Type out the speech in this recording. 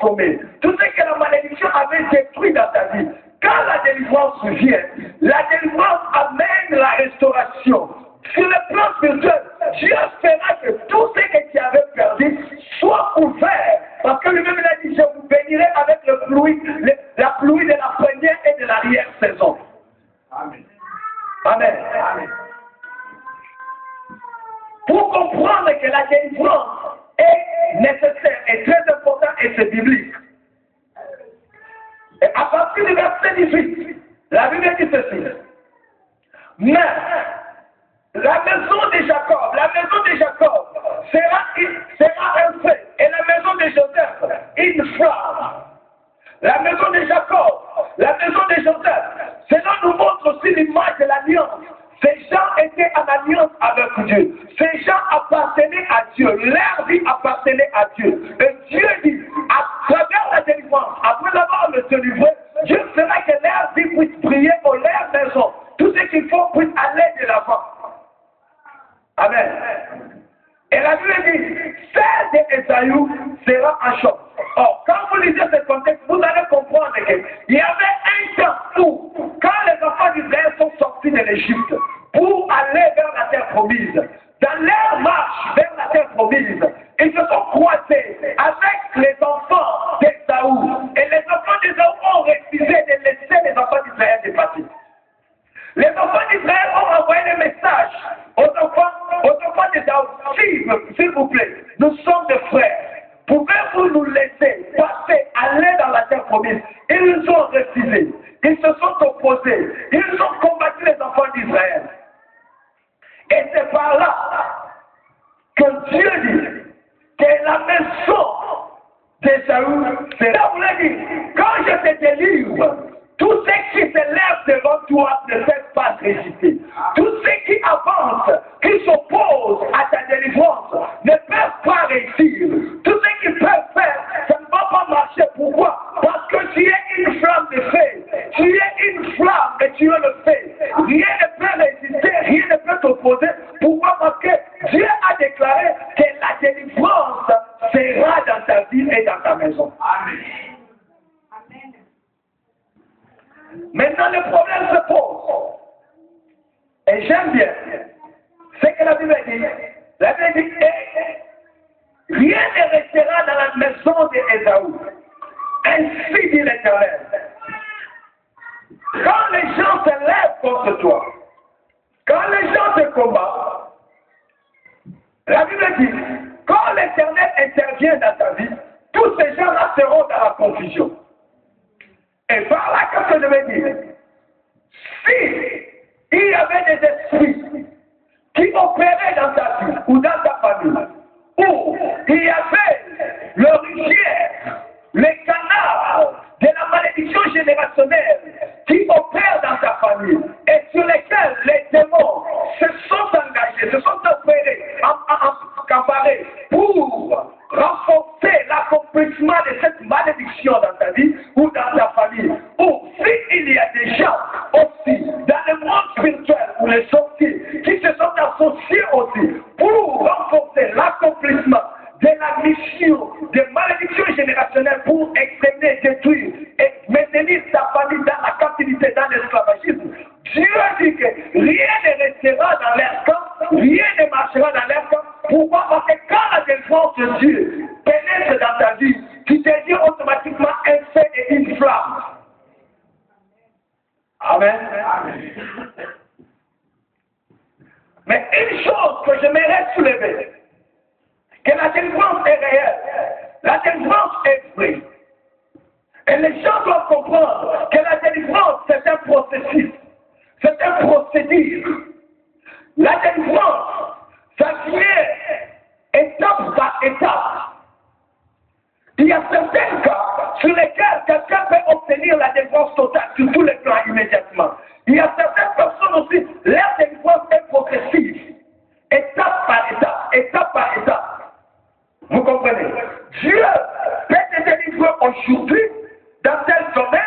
assommé, tout ce que la malédiction avait détruit dans ta vie, quand la délivrance vient, la délivrance amène la restauration. Sur le plan spirituel, Dieu fera que tout ce que tu avais perdu soit couvert. Parce que lui-même il a dit, je vous bénirai avec la pluie de la première et de l'arrière-saison. Amen. Amen. Amen. Pour comprendre que la délivrance est nécessaire et très importante et c'est biblique. Et à partir du verset 18, la Bible dit ceci. Mais la maison de Jacob sera un feu et la maison de Joseph une flamme. La maison de Joseph, cela nous montre aussi l'image de l'alliance. Ces gens étaient en alliance avec Dieu. Ces gens appartenaient à Dieu. Leur vie appartenait à Dieu. Et Dieu dit, à travers la délivrance, après l'avoir délivré, Dieu fera que leur vie puisse briller au leur maison. Tout ce qu'il faut puisse aller de l'avant. Amen. Et la Bible dit, celle d'Ésaü sera un choc. Or, quand vous lisez ce contexte, vous allez comprendre qu'il y avait un temps où, quand les enfants d'Israël sont sortis de l'Égypte pour aller vers la terre promise, dans leur marche vers la terre promise, ils se sont croisés avec les enfants d'Ésaü. Et les enfants d'Ésaü ont refusé de laisser les enfants d'Israël dépasser. Les enfants d'Israël ont envoyé le message aux enfants d'Ésaü. S'il vous plaît, nous sommes des frères. Pouvez-vous nous laisser passer, aller dans la terre promise? Ils ont refusé. Ils se sont opposés. Ils ont combattu les enfants d'Israël. Et c'est par là que Dieu dit que la maison d'Ésaü sera. Vous l'avez dit, quand je te délivre, tout ce qui se lève devant toi ne peut pas résister. Tout ce qui avance, qui s'oppose à ta délivrance, ne peut pas réussir. Tout ce qu'ils peuvent faire, ça ne va pas marcher. Pourquoi? Parce que tu es une flamme de feu. Tu es une flamme et tu es le feu. Rien ne peut résister, rien ne peut t'opposer. Pourquoi? Parce que Dieu a déclaré que la délivrance sera dans ta vie et dans ta maison. Amen. Maintenant, le problème se pose. Et j'aime bien ce que la Bible dit. La Bible dit, rien ne restera dans la maison d'Ésaü. Ainsi dit l'Éternel. Quand les gens se lèvent contre toi, quand les gens te combattent, la Bible dit, quand l'Éternel intervient dans ta vie, tous ces gens-là seront dans la confusion. Et par là, qu'est-ce que je veux dire? Si il y avait des esprits qui opéraient dans ta vie ou dans ta famille, ou il y avait l'origine, les canards de la malédiction générationnelle qui opèrent dans ta famille et sur lesquels les démons se sont engagés, se sont emparés pour renforcer l'accomplissement de cette malédiction dans ta vie ou dans ta famille. Ou s'il y a des gens aussi dans le monde spirituel ou les sorciers qui se sont associés aussi pour renforcer l'accomplissement de la mission de malédiction générationnelle pour exterminer, détruire et maintenir ta famille dans la captivité, dans l'esclavagisme. Dieu dit que rien ne restera dans leur camp, rien ne marchera dans leur camp. Pourquoi? Parce que quand la défense de Dieu pénètre dans ta vie, tu te dis automatiquement un feu et une flamme. Amen. Amen. Mais une chose que j'aimerais soulever, que la délivrance est réelle, la délivrance est vraie. Et les gens doivent comprendre que la délivrance, c'est un processus, c'est un procédure. La délivrance, ça vient étape par étape. Il y a certains cas sur lesquels quelqu'un peut obtenir la délivrance totale sur tous les plans immédiatement. Il y a certaines personnes aussi, leur délivrance est progressive, étape par étape, étape par étape. Vous comprenez? Dieu peut te délivrer aujourd'hui dans tel domaine